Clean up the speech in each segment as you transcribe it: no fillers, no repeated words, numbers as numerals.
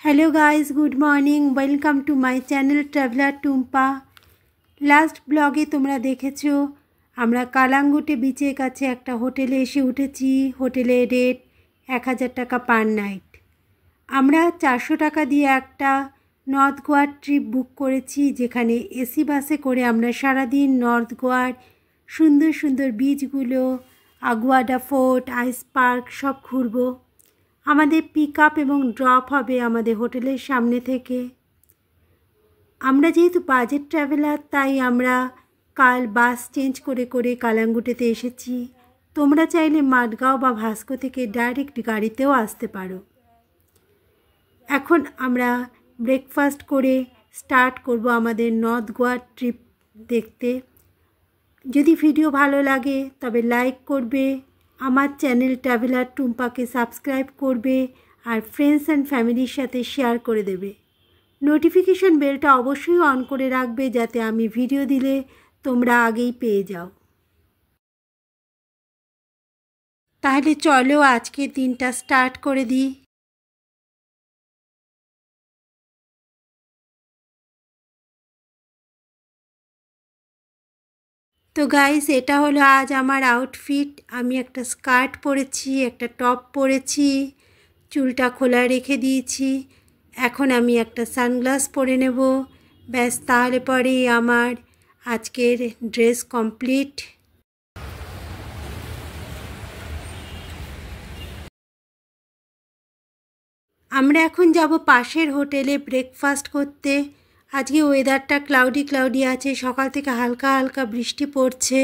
Hello guys, good morning. Welcome to my channel traveller Tumpa. Last ब्लगे তোমরা দেখেছো আমরা কালাঙ্গুটে বিচের কাছে একটা হোটেলে এসে উঠেছি। হোটেলের রেট 1000 টাকা পার নাইট। আমরা 400 টাকা দিয়ে একটা নর্থ গোয়ার ট্রিপ বুক করেছি, যেখানে এসি বাসে করে আমরা সারাদিন নর্থ গোয়ার সুন্দর সুন্দর বিচগুলো, আগুয়াডা ফোর্ট, আইস পার্ক সব ঘুরবো। আমাদের পিক আপ এবং ড্রপ হবে আমাদের হোটেলের সামনে থেকে। আমরা যেহেতু বাজেট ট্রাভেলার, তাই আমরা কাল বাস চেঞ্জ করে করে কালাঙ্গুটেতে এসেছি। তোমরা চাইলে মাডগাঁও বা ভাস্কো থেকে ডাইরেক্ট গাড়িতেও আসতে পারো। এখন আমরা ব্রেকফাস্ট করে স্টার্ট করব আমাদের নর্থ গোয়ার ট্রিপ দেখতে। যদি ভিডিও ভালো লাগে তবে লাইক করবে, আমার চ্যানেল ট্রাভেলার টুম্পাকে সাবস্ক্রাইব করবে আর ফ্রেন্ডস অ্যান্ড ফ্যামিলির সাথে শেয়ার করে দেবে। নোটিফিকেশন বেলটা অবশ্যই অন করে রাখবে, যাতে আমি ভিডিও দিলে তোমরা আগেই পেয়ে যাও। তাহলে চলো আজকের দিনটা স্টার্ট করে দিই। তো গাইস, এটা হলো আজ আমার আউটফিট। আমি একটা স্কার্ট পরেছি, একটা টপ পরেছি, চুলটা খোলা রেখে দিয়েছি। এখন আমি একটা সানগ্লাস পরে নেব, ব্যাস তাহলে পরেই আমার আজকের ড্রেস কমপ্লিট। আমরা এখন যাব পাশের হোটেলে ব্রেকফাস্ট করতে। আজকে ওয়েদারটা ক্লাউডি ক্লাউডি আছে, সকাল থেকে হালকা হালকা বৃষ্টি পড়ছে।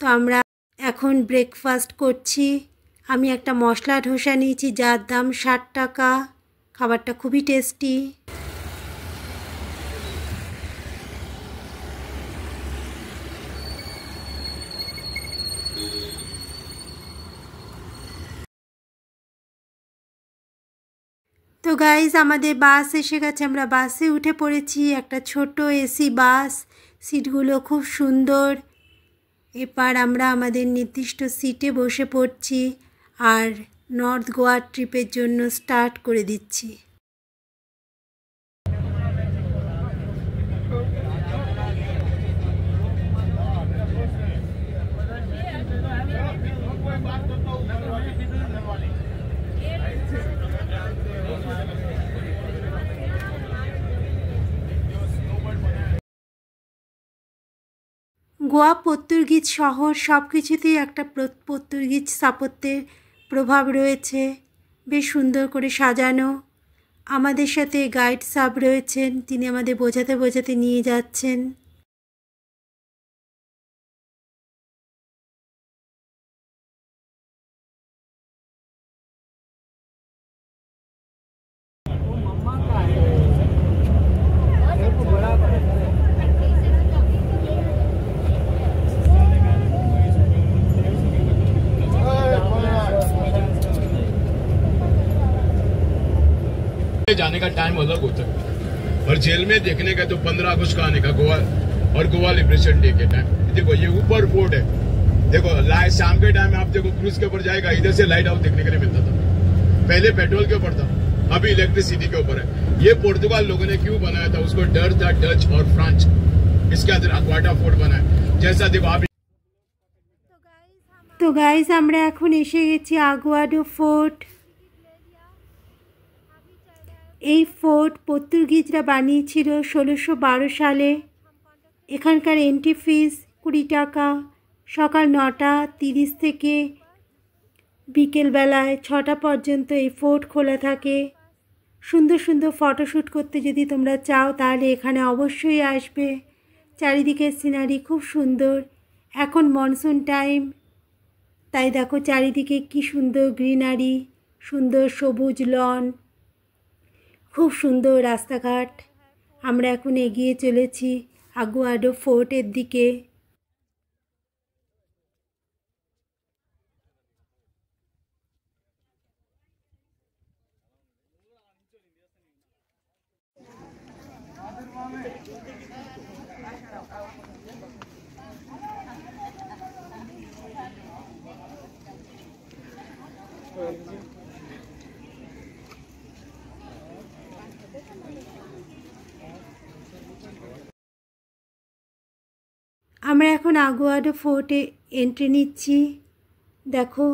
তো আমরা এখন ব্রেকফাস্ট করছি। আমি একটা মশলা ধোসা নিয়েছি, যার দাম 60 টাকা। খাবারটা খুবই টেস্টি। তো গাইজ, আমাদের বাস এসে গেছে। আমরা বাসে উঠে পড়েছি, একটা ছোট এসি বাস। সিটগুলো খুব সুন্দর। এবার আমরা আমাদের নির্দিষ্ট সিটে বসে পড়ছি আর নর্থ গোয়ার ট্রিপের জন্য স্টার্ট করে দিচ্ছি। গোয়া পর্তুগিজ শহর, সব কিছুতেই একটা পর্তুগিজ স্থাপত্যের প্রভাব রয়েছে। বেশ সুন্দর করে সাজানো। আমাদের সাথে গাইড সাব রয়েছেন, তিনি আমাদের বোঝাতে বোঝাতে নিয়ে যাচ্ছেন। जाने का टाइम अलग होता है, और जेल में देखने का तो 15 अगस्त का आने का गोवा और गोवा लिबरेशन डे के टाइम। देखो ये ऊपर फोर्ट है, देखो शाम के टाइम आप देखो क्रूज के ऊपर जाएगा, इधर से लाइट हाउस देखने के लिए मिलता था। पहले पेट्रोल के ऊपर था, अभी इलेक्ट्रिसिटी के ऊपर है। ये पुर्तगाल लोगों ने क्यों बनाया था, उसको डर था डच और फ्रांच। इसके अंदर अक्वाटा फोर्ट बना है, जैसा देखो आप। তো গাইজ, আমরা এখন এসে গেছি আগুয়াডো ফোর্ট। এই ফোর্ট পর্তুগিজরা বানিয়েছিল 1612 সালে। এখানকার এন্ট্রি ফিস 20 টাকা। সকাল 9:30 থেকে বিকেলবেলায় 6টা পর্যন্ত এই ফোর্ট খোলা থাকে। সুন্দর সুন্দর ফটোশ্যুট করতে যদি তোমরা চাও তাহলে এখানে অবশ্যই আসবে। চারিদিকের সিনারি খুব সুন্দর। এখন মনসুন টাইম, তাই দেখো চারিদিকে কি সুন্দর গ্রিনারি, সুন্দর সবুজ লন, খুব সুন্দর রাস্তাঘাট। আমরা এখন এগিয়ে চলেছি আগুয়াডো ফোর্টের দিকে। আগুয়াডো ফোর্টে এন্ট্রি নিচ্ছি। দেখো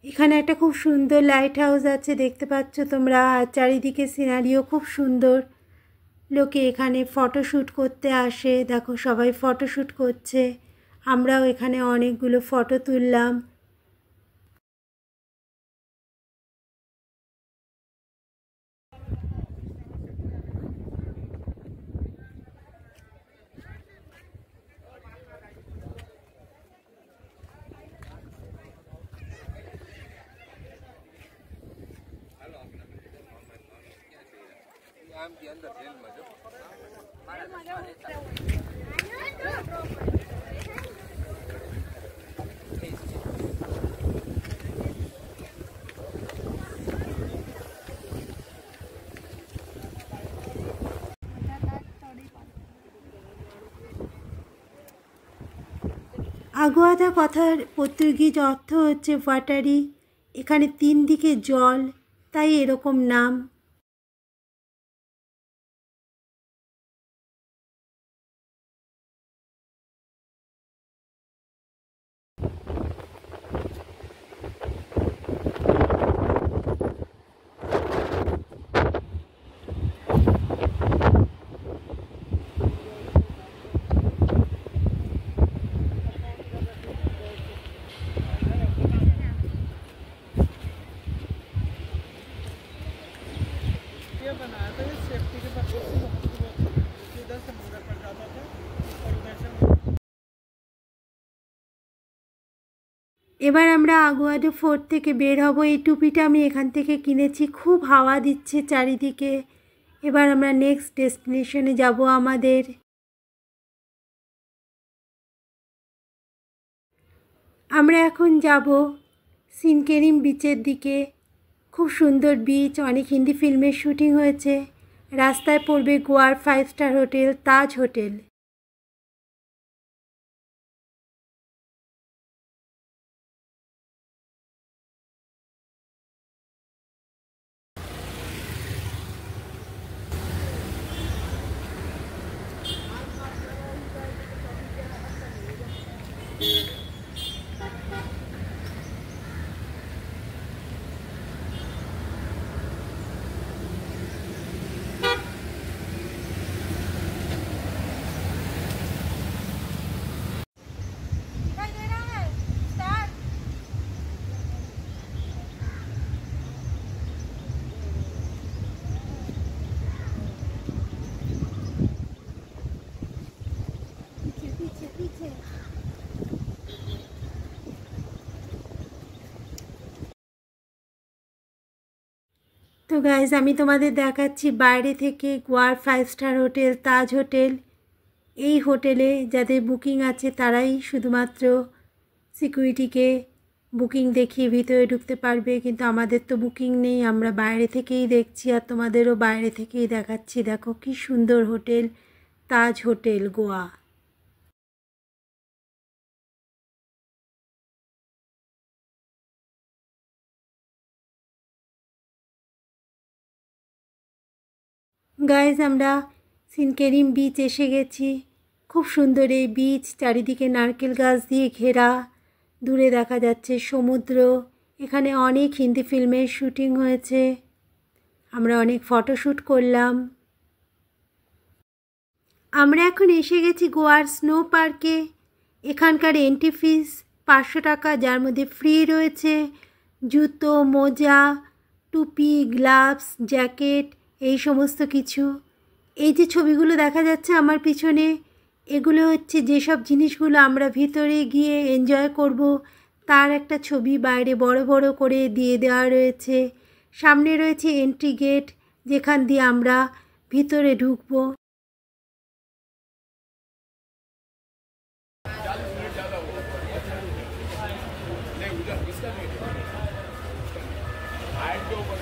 এখানে একটা খুব সুন্দর লাইট হাউস আছে, দেখতে পাচ্ছ তোমরা। আর চারিদিকে সিনারিও খুব সুন্দর। লোকে এখানে ফটোশ্যুট করতে আসে। দেখো সবাই ফটোশ্যুট করছে, আমরাও এখানে অনেকগুলো ফটো তুললাম। আগুয়াদা কথার পর্তুগিজ অর্থ হচ্ছে ওয়াটারি। এখানে 3 দিকে জল, তাই এরকম নাম। এবার আমরা আগুয়াডো ফোর্ট থেকে বের হব। এই টুপিটা আমি এখান থেকে কিনেছি, খুব হাওয়া দিচ্ছে চারিদিকে। এবার আমরা নেক্সট ডেস্টিনেশনে যাব আমাদের। আমরা এখন যাব সিনকেরিম বিচের দিকে। খুব সুন্দর বিচ, অনেক হিন্দি ফিল্মের শুটিং হয়েছে। রাস্তায় পড়বে গোয়ার 5 স্টার হোটেল তাজ হোটেল। তো গাইজ আমি তোমাদের দেখাচ্ছি বাইরে থেকে গোয়ার 5 স্টার হোটেল তাজ হোটেল। এই হোটেলে যাদের বুকিং আছে তারাই শুধুমাত্র সিকিউরিটিকে বুকিং দেখিয়ে ভিতরে ঢুকতে পারবে, কিন্তু আমাদের তো বুকিং নেই, আমরা বাইরে থেকেই দেখছি আর তোমাদেরও বাইরে থেকেই দেখাচ্ছি। দেখো কি সুন্দর হোটেল, তাজ হোটেল গোয়া। গাইজ আমরা সিনকেরিম বিচ এসে গেছি। খুব সুন্দর এই বিচ, চারিদিকে নারকেল গাছ দিয়ে ঘেরা। দূরে দেখা যাচ্ছে সমুদ্র। এখানে অনেক হিন্দি ফিল্মের শুটিং হয়েছে, আমরা অনেক ফটোশ্যুট করলাম। আমরা এখন এসে গেছি গোয়ার স্নো পার্কে। এখানকার এন্ট্রি ফিস 500 টাকা, যার মধ্যে ফ্রি রয়েছে জুতো, মোজা, টুপি, গ্লাভস, জ্যাকেট, এই সমস্ত কিছু। এই যে ছবিগুলো দেখা যাচ্ছে আমার পিছনে, এগুলো হচ্ছে যেসব জিনিসগুলো আমরা ভিতরে গিয়ে এনজয় করব তার একটা ছবি বাইরে বড় বড় করে দিয়ে দেওয়া রয়েছে। সামনে রয়েছে এন্ট্রি গেট, যেখান দিয়ে আমরা ভিতরে ঢুকবো। इसका नहीं हाइट के ऊपर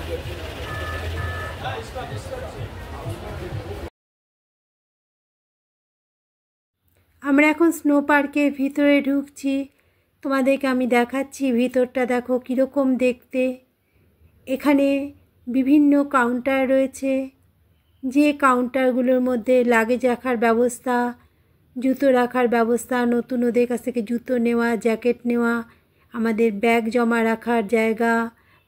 আমরা এখন স্নো পার্কের ভিতরে ঢুকছি। তোমাদেরকে আমি দেখাচ্ছি ভিতরটা দেখো কীরকম দেখতে। এখানে বিভিন্ন কাউন্টার রয়েছে, যে কাউন্টারগুলোর মধ্যে লাগেজ রাখার ব্যবস্থা, জুতো রাখার ব্যবস্থা, নতুন ওদের কাছ থেকে জুতো নেওয়া, জ্যাকেট নেওয়া, আমাদের ব্যাগ জমা রাখার জায়গা,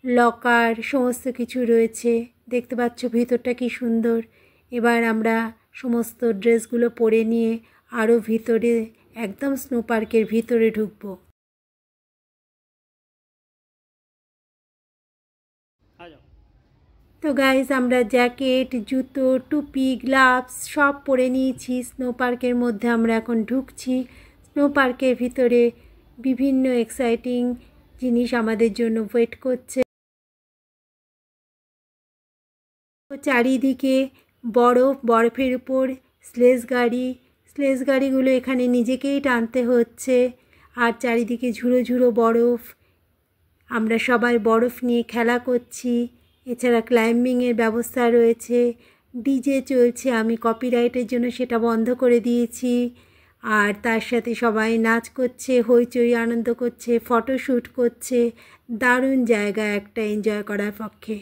লকার, সমস্ত কিছু রয়েছে। দেখতে পাচ্ছ ভিতরটা কি সুন্দর। এবার আমরা সমস্ত ড্রেসগুলো পরে নিয়ে আরও ভিতরে একদম স্নো পার্কের ভিতরে ঢুকবো। তো গাইজ আমরা জ্যাকেট, জুতো, টুপি, গ্লাভস সব পরে নিয়েছি। স্নো পার্কের মধ্যে আমরা এখন ঢুকছি। স্নো পার্কের ভিতরে বিভিন্ন এক্সাইটিং জিনিস আমাদের জন্য ওয়েট করছে। চারিদিকে বরফ, বরফের উপর স্লেজ গাড়িগুলো এখানে নিজেকেই টানতে হচ্ছে। আর চারিদিকে ঝুড়ো ঝুড়ো বরফ, আমরা সবাই বরফ নিয়ে খেলা করছি। এছাড়া ক্লাইম্বিংয়ের ব্যবস্থা রয়েছে, ডিজে চলছে। আমি কপিরাইটের জন্য সেটা বন্ধ করে দিয়েছি। আর তার সাথে সবাই নাচ করছে, হইচই আনন্দ করছে, ফটোশ্যুট করছে। দারুণ জায়গা একটা এনজয় করার পক্ষে।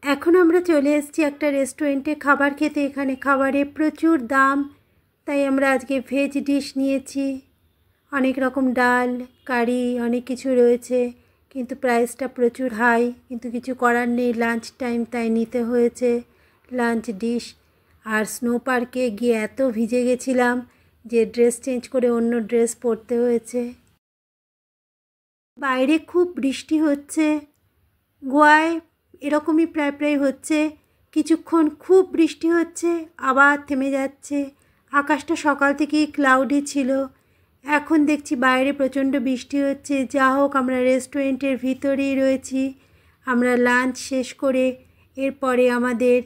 এখন আমরা চলে এসেছি একটা রেস্টুরেন্টে খাবার খেতে। এখানে খাবারে প্রচুর দাম, তাই আমরা আজকে ভেজ ডিশ নিয়েছি। অনেক রকম ডাল, কারি, অনেক কিছু রয়েছে, কিন্তু প্রাইসটা প্রচুর হাই। কিন্তু কিছু করার নেই, লাঞ্চ টাইম, তাই নিতে হয়েছে লাঞ্চ ডিশ। আর স্নো পার্কে গিয়ে এত ভিজে গেছিলাম যে ড্রেস চেঞ্জ করে অন্য ড্রেস পরতে হয়েছে। বাইরে খুব বৃষ্টি হচ্ছে। গোয়ায় এরকমই প্রায় হচ্ছে। কিছুক্ষণ খুব বৃষ্টি হচ্ছে, আবার থেমে যাচ্ছে। আকাশটা সকাল থেকেই ক্লাউডি ছিল, এখন দেখছি বাইরে প্রচণ্ড বৃষ্টি হচ্ছে। যা হোক, আমরা রেস্টুরেন্টের ভিতরেই রয়েছি। আমরা লাঞ্চ শেষ করে এরপরে আমাদের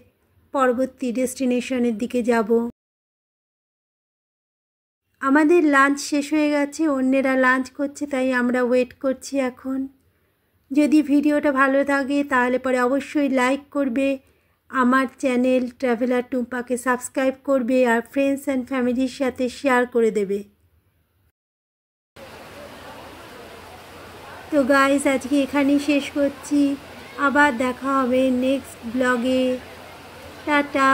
পরবর্তী ডেস্টিনেশনের দিকে যাব। আমাদের লাঞ্চ শেষ হয়ে গেছে, অন্যেরা লাঞ্চ করছে, তাই আমরা ওয়েট করছি এখন। যদি ভিডিওটা ভালো থাকে তাহলে পরে অবশ্যই লাইক করবে, আমার চ্যানেল ট্রাভেলার টুম্পাকে সাবস্ক্রাইব করবে আর ফ্রেন্ডস অ্যান্ড ফ্যামিলির সাথে শেয়ার করে দেবে। তো গাইস, আজকে এখানেই শেষ করছি, আবার দেখা হবে নেক্সট ব্লগে। টাটা।